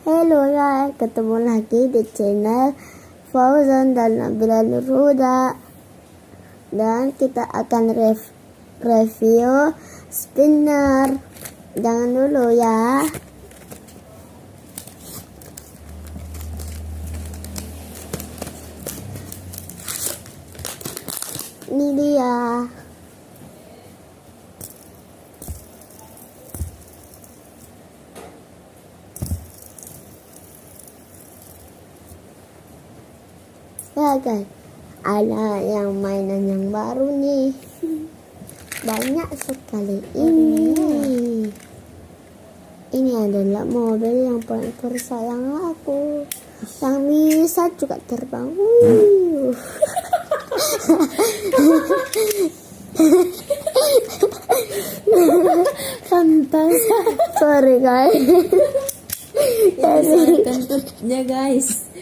Hello guys, ketemu lagi di channel Fauzan dan Nabila Nur Huda. Dan kita akan review spinner. Jangan dulu ya. Ini dia. Ya guys, ada yang mainan yang baru nih. Banyak sekali ini. Ini adalah mobil yang paling tersayang aku. Yang bisa juga terbang. Pantas. Sorry guys. Ini kentutnya guys.